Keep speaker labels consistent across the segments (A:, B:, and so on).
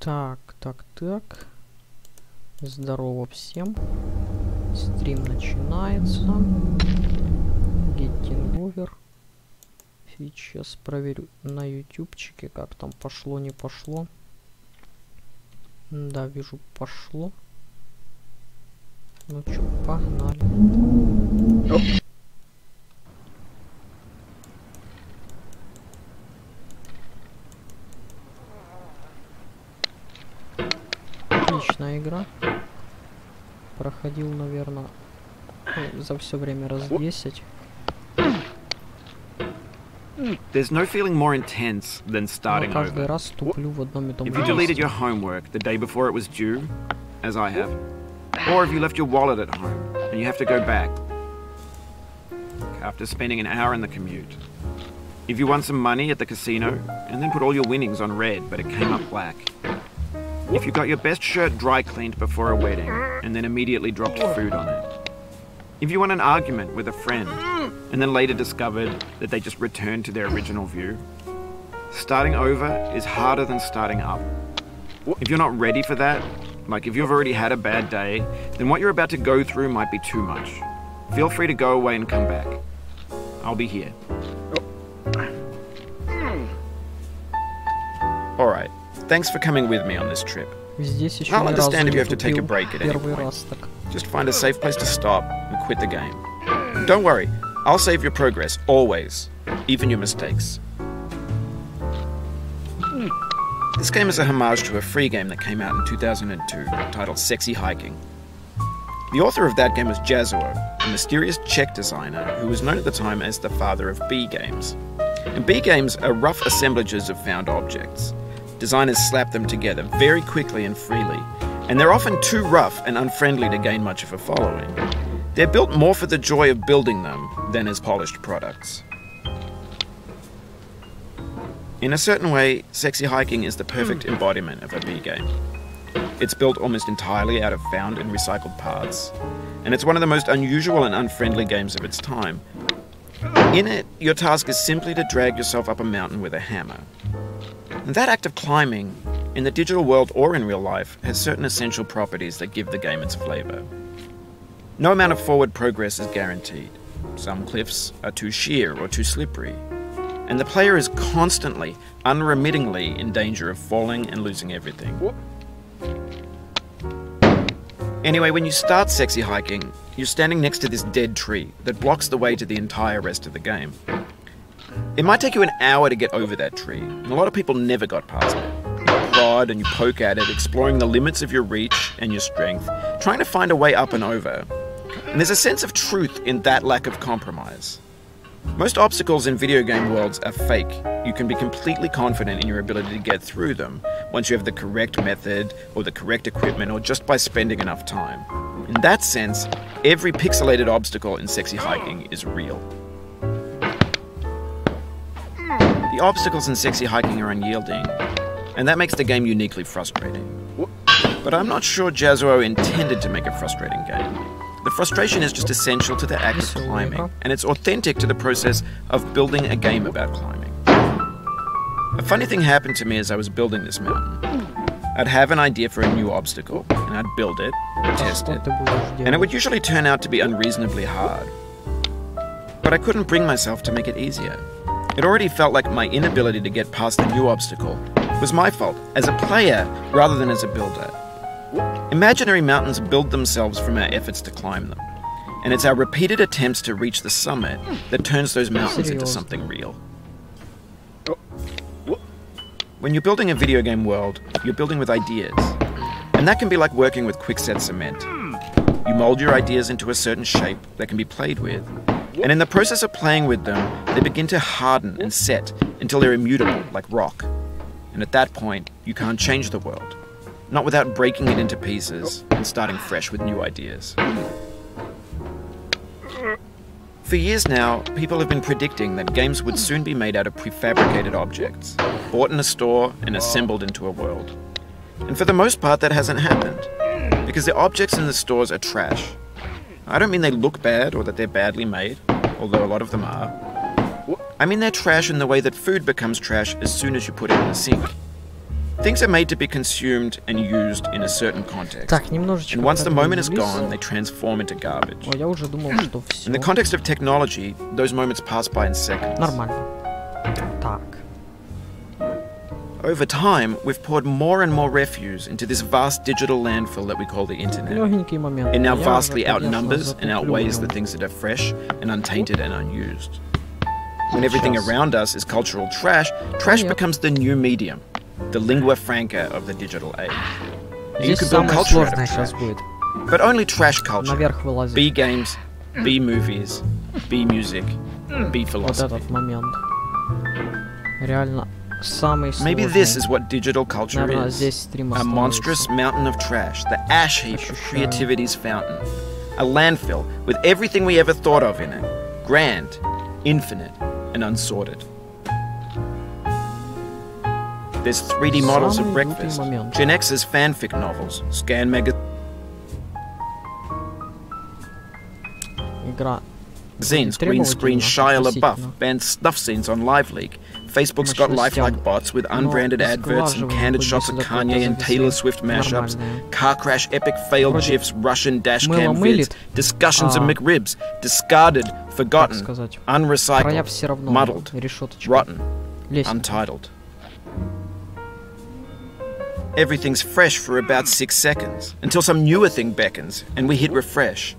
A: Так. Здорово всем. Стрим начинается. Getting over. Сейчас проверю на ютубчике, как там пошло, не пошло. Да, вижу, пошло. Ну чё, погнали. Отличная игра. Проходил, наверное, за все время раз 10.
B: There's no feeling more intense than starting over.
A: Каждый раз туплю в одном и том
B: If you
A: месте.
B: deleted your homework the day before it was due, as I have, or if you left your wallet at home and you have to go back after spending an hour in the commute. If you won some money at the casino and then put all your winnings on red but it came up black. If you got your best shirt dry cleaned before a wedding and then immediately dropped food on it. If you won an argument with a friend and then later discovered that they just returned to their original view. Starting over is harder than starting up. If you're not ready for that, like if you've already had a bad day, then what you're about to go through might be too much. Feel free to go away and come back. I'll be here. Alright, thanks for coming with me on this trip.
A: Здесь еще
B: I'll
A: ни разу
B: understand if
A: не
B: you have to take a
A: тупил.
B: break at any
A: Первый
B: point.
A: раз так.
B: Just find a safe place to stop and quit the game. Don't worry, I'll save your progress, always, even your mistakes. This game is a homage to a free game that came out in 2002, titled Sexy Hiking. The author of that game was Jazuo, a mysterious Czech designer who was known at the time as the father of B games. And B games are rough assemblages of found objects. Designers slap them together very quickly and freely, and they're often too rough and unfriendly to gain much of a following. They're built more for the joy of building them than as polished products. In a certain way, Sexy Hiking is the perfect embodiment of a B game. It's built almost entirely out of found and recycled parts, and it's one of the most unusual and unfriendly games of its time. In it, your task is simply to drag yourself up a mountain with a hammer. And that act of climbing, in the digital world or in real life, has certain essential properties that give the game its flavor. No amount of forward progress is guaranteed. Some cliffs are too sheer or too slippery, and the player is constantly, unremittingly in danger of falling and losing everything. Anyway, when you start Sexy Hiking, you're standing next to this dead tree that blocks the way to the entire rest of the game. It might take you an hour to get over that tree, and a lot of people never got past it. You prod and you poke at it, exploring the limits of your reach and your strength, trying to find a way up and over. And there's a sense of truth in that lack of compromise. Most obstacles in video game worlds are fake. You can be completely confident in your ability to get through them once you have the correct method or the correct equipment or just by spending enough time. In that sense, every pixelated obstacle in Sexy Hiking is real. The obstacles in Sexy Hiking are unyielding, and that makes the game uniquely frustrating. But I'm not sure Jazuo intended to make a frustrating game. The frustration is just essential to the act of climbing, and it's authentic to the process of building a game about climbing. A funny thing happened to me as I was building this mountain. I'd have an idea for a new obstacle, and I'd build it, test it, and it would usually turn out to be unreasonably hard. But I couldn't bring myself to make it easier. It already felt like my inability to get past the new obstacle was my fault as a player rather than as a builder. Imaginary mountains build themselves from our efforts to climb them, and it's our repeated attempts to reach the summit that turns those mountains into something real. When you're building a video game world, you're building with ideas, and that can be like working with quickset cement. You mold your ideas into a certain shape that can be played with, and in the process of playing with them, they begin to harden and set until they're immutable, like rock. And at that point, you can't change the world. Not without breaking it into pieces and starting fresh with new ideas. For years now, people have been predicting that games would soon be made out of prefabricated objects, bought in a store and assembled into a world. And for the most part, that hasn't happened, because the objects in the stores are trash. I don't mean they look bad or that they're badly made, although a lot of them are. I mean they're trash in the way that food becomes trash as soon as you put it in the sink. Things are made to be consumed and used in a certain context.
A: Так, немножечко.
B: And once the moment is gone, they transform into garbage.
A: О, я уже думал, что все.
B: In the context of technology, those moments pass by in seconds.
A: Нормально. Так.
B: Over time, we've poured more and more refuse into this vast digital landfill that we call the internet.
A: Легенький момент.
B: It now
A: Я
B: vastly
A: уже, конечно,
B: outnumbers and outweighs the
A: затуплю.
B: things that are fresh and untainted and unused. When everything around us is cultural trash, trash becomes the new medium, the lingua franca of the digital age. You
A: Здесь
B: can build
A: самое
B: culture out
A: сложное
B: of
A: сейчас
B: trash,
A: будет.
B: but only trash culture.
A: Наверх вылазить.
B: B games, B movies, B music, B
A: Вот
B: philosophy.
A: этот момент. Реально самый сложный.
B: Maybe this is what digital culture
A: Наверное,
B: is.
A: здесь стрим
B: A
A: остановится.
B: monstrous mountain of trash, the ash heap of creativity's fountain. A landfill with everything we ever thought of in it. Grand, infinite, and unsorted. There's 3D models of
A: Самый
B: breakfast,
A: лютый момент.
B: Gen X's fanfic novels, scan
A: Игра.
B: magazines, green screen Shia LaBeouf, banned snuff scenes on LiveLeak. Facebook's got lifelike bots with unbranded adverts and candid shots of Kanye and Taylor Swift mashups, car crash epic failed GIFs, Russian dashcam vids, discussions of McRibs, discarded, forgotten, unrecycled, muddled, rotten, untitled. Everything's fresh for about 6 seconds, until some newer thing beckons, and we hit refresh.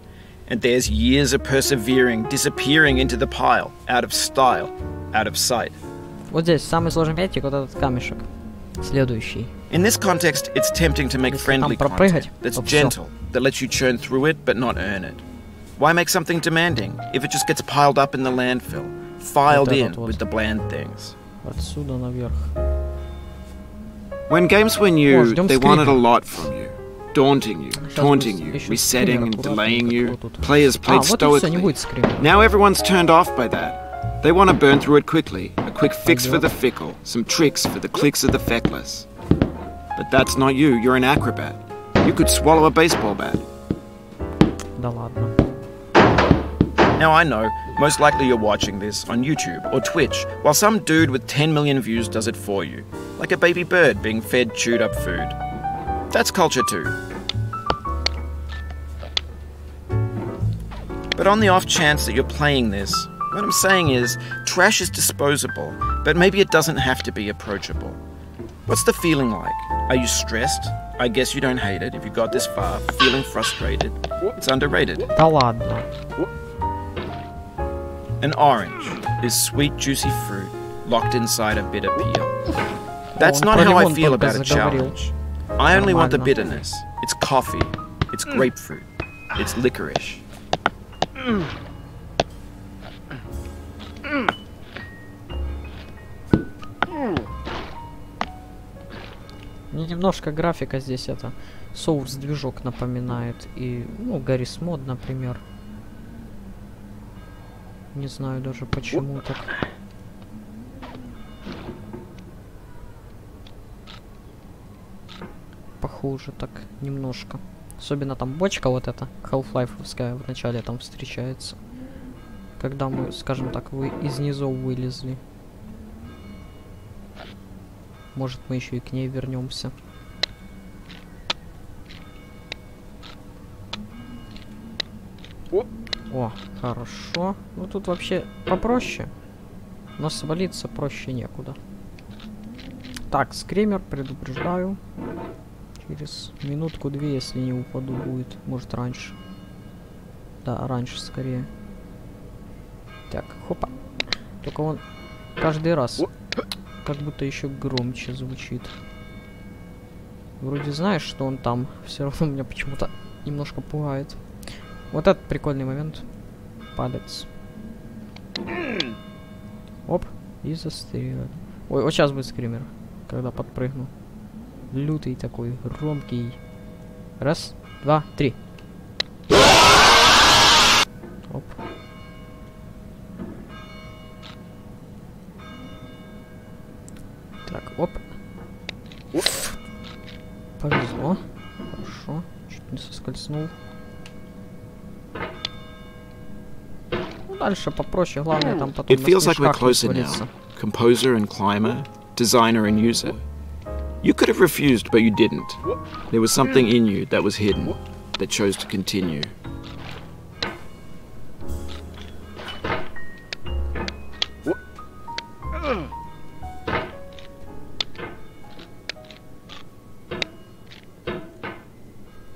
B: And there's years of persevering, disappearing into the pile, out of style, out of sight.
A: Вот здесь самый сложный пятик, вот этот камешек. Следующий.
B: In this context, it's tempting to make friendly content that's gentle, that lets you churn through it but not earn it. Why make something demanding if it just gets piled up in the landfill, filed in with the bland things?
A: Отсюда наверх.
B: When games were new, they wanted a lot from you. Daunting you, taunting you, resetting and delaying you. Players played stoically. Now everyone's turned off by that. They want to burn through it quickly. A quick fix for the fickle, some tricks for the clicks of the feckless. But that's not you, you're an acrobat. You could swallow a baseball bat.
A: Да ладно.
B: Now I know, most likely you're watching this on YouTube or Twitch, while some dude with 10 million views does it for you. Like a baby bird being fed chewed up food. That's culture too. But on the off chance that you're playing this, what I'm saying is, trash is disposable, but maybe it doesn't have to be approachable. What's the feeling like? Are you stressed? I guess you don't hate it if you got this far. Feeling frustrated? It's underrated.
A: Да ладно.
B: An orange is sweet, juicy fruit locked inside a bitter peel. That's not how I feel about a challenge. I only want the bitterness. It's coffee. It's grapefruit. It's licorice.
A: Мне немножко графика здесь это Source движок напоминает. И, ну, Garry's Mod, например. Не знаю даже почему так. Похоже так немножко. Особенно там бочка вот эта Half-Life'овская в начале там встречается. Когда мы, скажем так, из низов вылезли. Может, мы еще и к ней вернемся. О, хорошо. Ну тут вообще попроще. Но свалиться проще некуда. Так, скример, предупреждаю. Через минутку-две, если не упаду, будет. Может, раньше. Да, раньше скорее. Так, хопа. Только он каждый раз как будто еще громче звучит. Вроде знаешь, что он там. Все равно меня почему-то немножко пугает. Вот этот прикольный момент. Палец. Оп. И застрелил. Ой, вот сейчас будет скример. Когда подпрыгну. Лютый такой, громкий. Раз, два, три. Оп. Так, оп. Повезло. Хорошо. Чуть не соскользнул. Ну, дальше попроще. Главное там потом
B: It feels like we're closer now. Composer and climber, designer and user. You could have refused, but you didn't. There was something in you that was hidden, that chose to continue.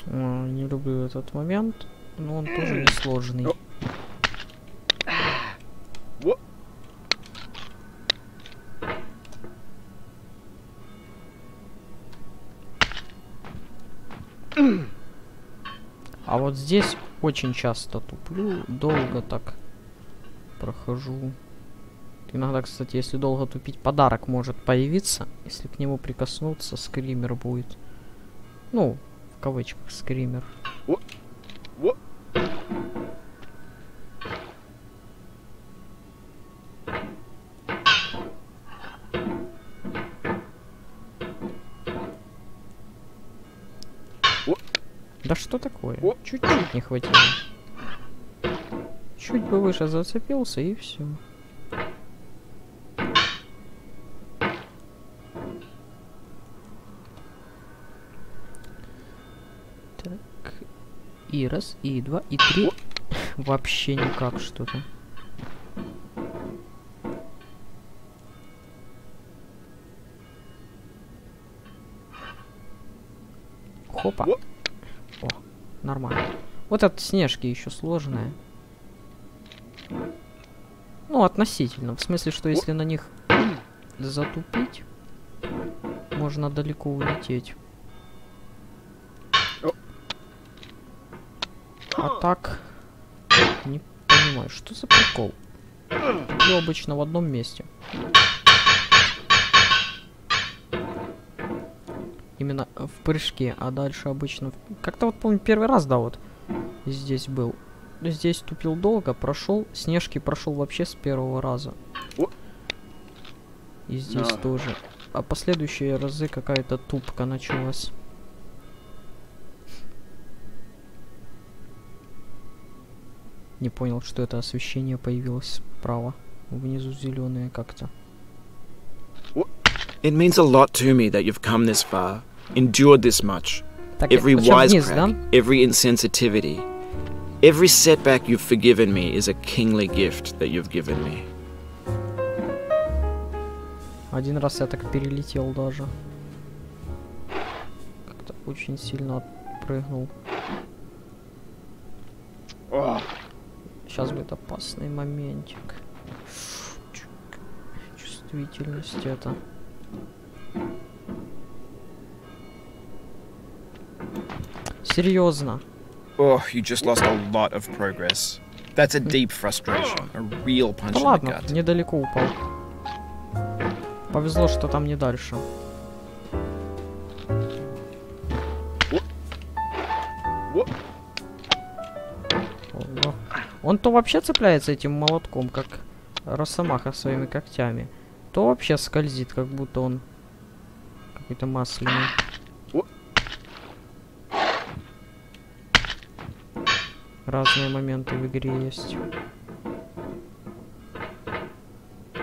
A: Не люблю этот момент, но он тоже несложный. А вот здесь очень часто туплю, долго так прохожу. Иногда, кстати, если долго тупить, подарок может появиться. Если к нему прикоснуться, скример будет. Ну, в кавычках скример. Да что такое? Чуть-чуть не хватило. Чуть бы выше зацепился и все. Так. И раз, и два, и три. Вообще никак что-то. Хопа. О, нормально. Вот от снежки еще сложная. Ну, относительно. В смысле, что если на них затупить, можно далеко улететь. А так... Не понимаю, что за прикол? Туплю обычно в одном месте. Именно в прыжке, а дальше обычно... Как-то вот, помню, первый раз, да, вот здесь был. Здесь тупил долго, прошел. Снежки прошел вообще с первого раза. И здесь тоже. А последующие разы какая-то тупка началась. Не понял, что это освещение появилось справа. Внизу зеленое как-то.
B: It means a lot to me that you've come this far, endured this much.
A: Так,
B: Every
A: вниз, да?
B: wisecrack, every insensitivity, every setback you've forgiven me is a kingly gift that you've given me.
A: Один раз я так перелетел даже. Как-то очень сильно отпрыгнул. Сейчас будет опасный моментик. Чувствительность это. Серьезно.
B: Oh, you just lost a lot of progress. That's a deep frustration, a real punch
A: Да
B: in the
A: ладно,
B: gut.
A: недалеко упал. Повезло, что там не дальше. Ого. Он то вообще цепляется этим молотком, как росомаха своими когтями, то вообще скользит, как будто он какой-то масляный. Разные моменты в игре есть.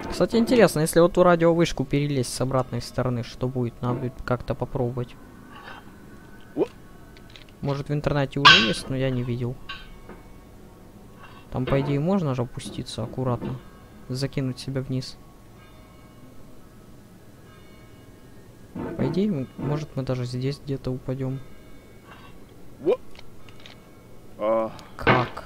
A: Кстати, интересно, если вот у радиовышку перелезть с обратной стороны, что будет? Надо будет как-то попробовать. Может, в интернете уже есть, но я не видел. Там, по идее, можно же опуститься аккуратно. Закинуть себя вниз. По идее, может, мы даже здесь где-то упадем. Как?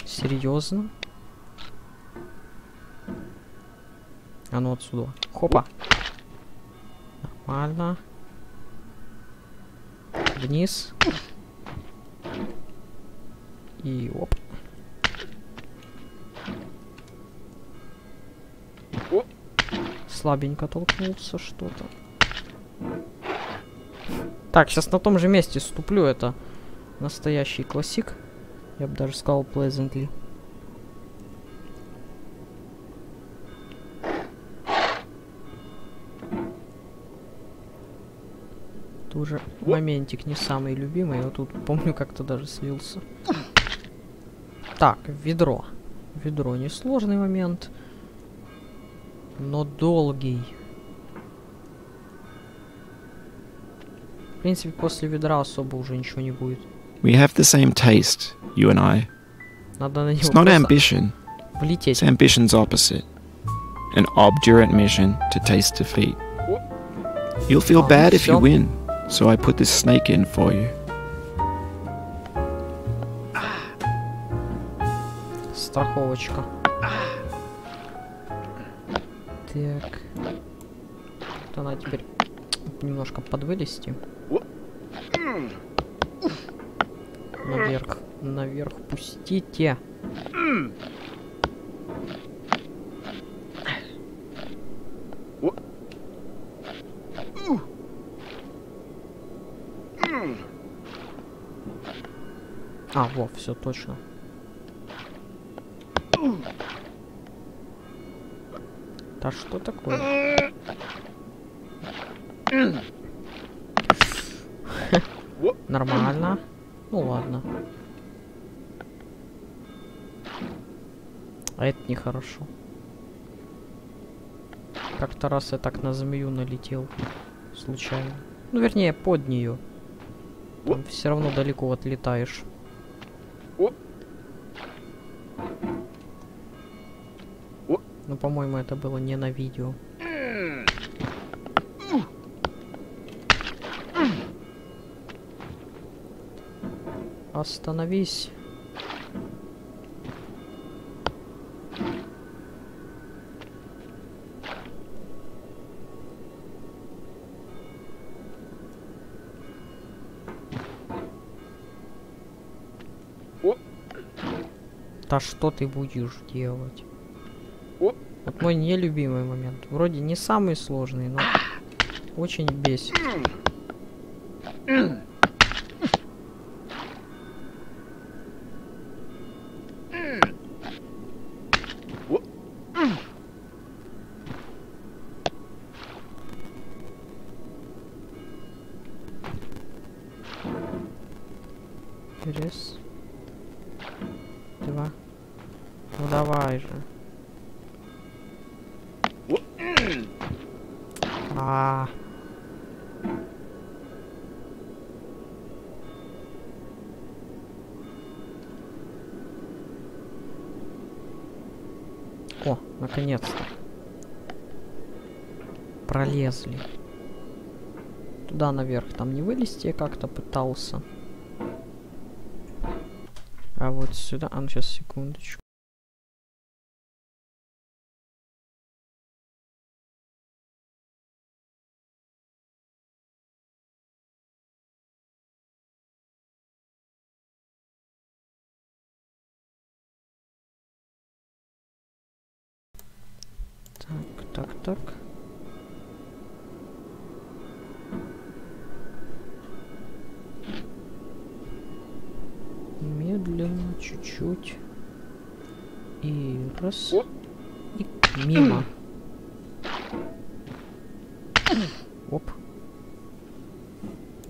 A: Серьезно? А ну отсюда. Хопа. Нормально. Вниз. И оп. Слабенько толкнулся что-то. Так, сейчас на том же месте ступлю. Это настоящий классик. Я бы даже сказал pleasantly. Тоже моментик не самый любимый. Я тут помню, как-то даже слился. Так, ведро. Ведро несложный момент, но долгий. В принципе, после ведра особо уже ничего не будет.
B: We have the same taste, you and I.
A: Надо на него
B: It's not ambition.
A: влететь.
B: It's ambition's opposite. An obdurate mission to taste defeat. You'll feel bad if you win, so I put this snake in for you.
A: Страховочка. Так. Вот она теперь немножко подвылезти. Наверх. Наверх пустите. А, во, все точно. Да что такое? Нормально. Ну ладно. А это нехорошо. Как-то раз я так на змею налетел. Случайно. Ну, вернее, под нее. Там все равно далеко отлетаешь. Ну, по-моему, это было не на видео. Остановись. Да что ты будешь делать? Вот мой нелюбимый момент. Вроде не самый сложный, но очень бесит. Раз. Два. Ну давай же. А. О, наконец-то. Пролезли. Туда наверх там не вылезти, я как-то пытался. А вот сюда... А, ну сейчас, секундочку. Так. Медленно, чуть-чуть. И раз. И мимо. Оп.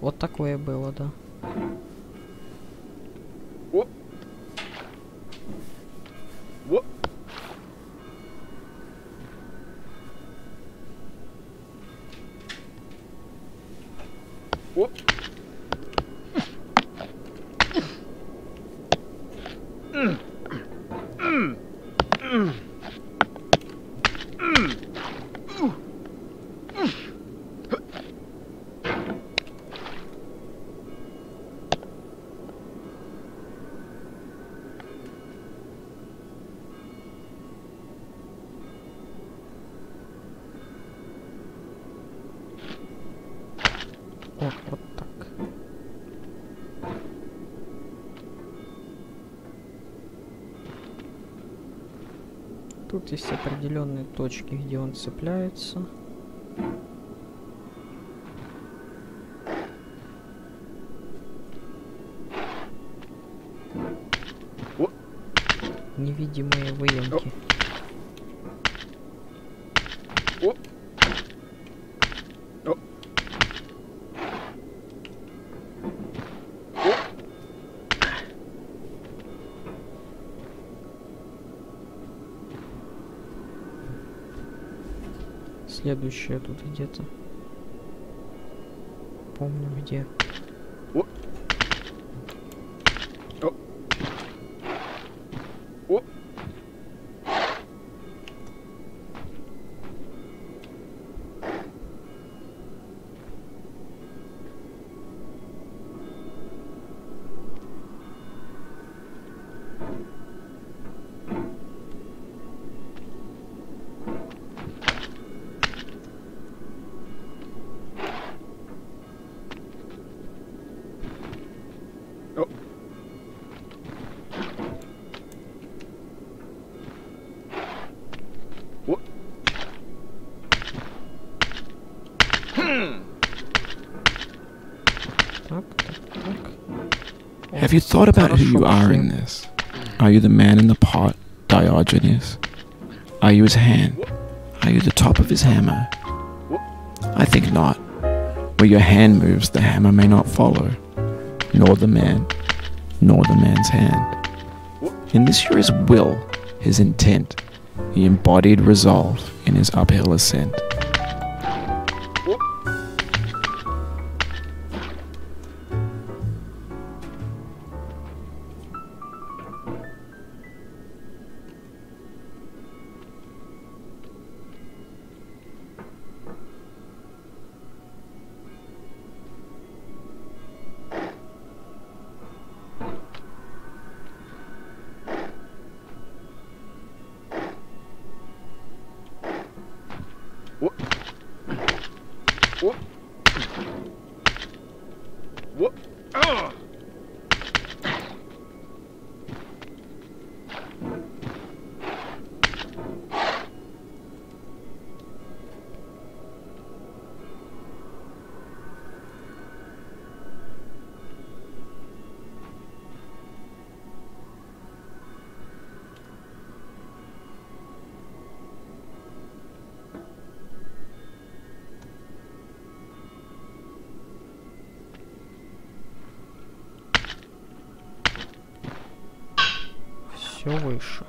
A: Вот такое было, да. О, вот так. Тут есть определенные точки, где он цепляется. невидимые выемки. Следующее тут где-то. Помню где.
C: Have you thought about who you are in this? Are you the man in the pot, Diogenes? Are you his hand? Are you the top of his hammer? I think not. Where your hand moves, the hammer may not follow, nor the man, nor the man's hand. In this you're his will, his intent, the embodied resolve in his uphill ascent.
A: Все выше.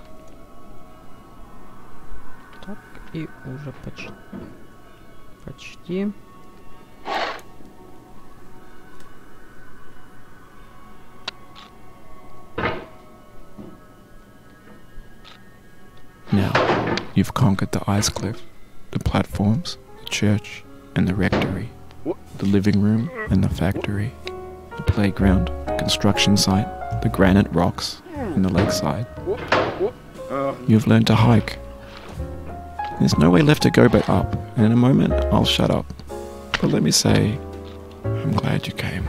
A: Так, и уже почти. Почти.
C: Now, you've conquered the ice cliff, the platforms, the church, and the rectory, the living room and the factory, the playground, the construction site, the granite rocks, and the lakeside. You've learned to hike. There's no way left to go but up, and in a moment I'll shut up. But let me say, I'm glad you came.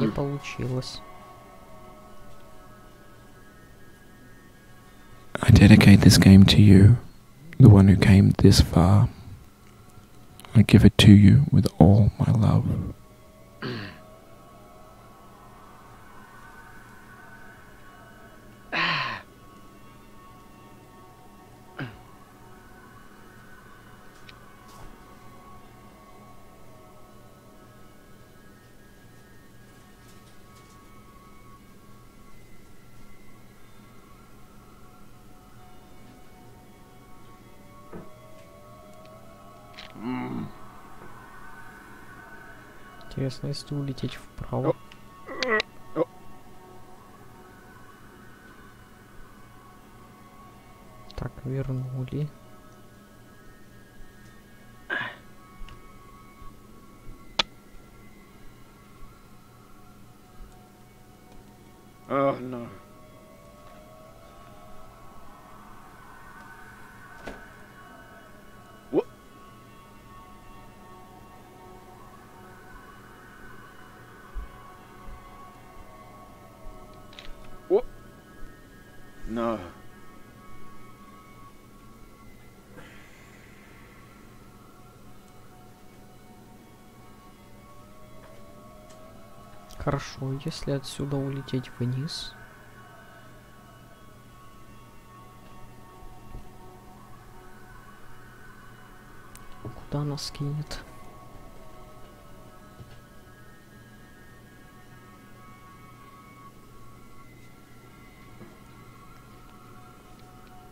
A: Не получилось.
C: I dedicate this game to you, the one who came this far. I give it to you with all my love.
A: Интересно, если улететь вправо. Так, вернули.
B: Oh no. What? What? No.
A: Хорошо, если отсюда улететь вниз. Куда нас кинет?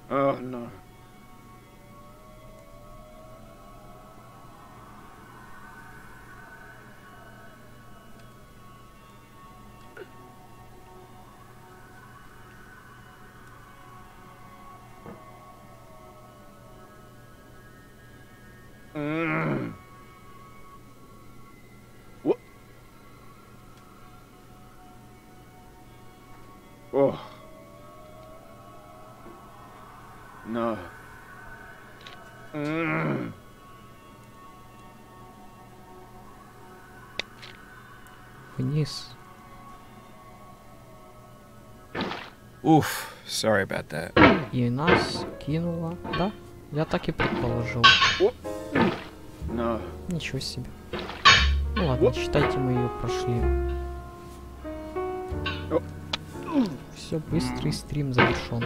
B: Oh no. What? Oh. No.
A: Вниз.
B: Oof. Sorry about that.
A: И нас кинуло, да? Я так и предположил.
B: No.
A: Ничего себе. Ну ладно, считайте, мы ее прошли. Все, быстрый стрим завершен.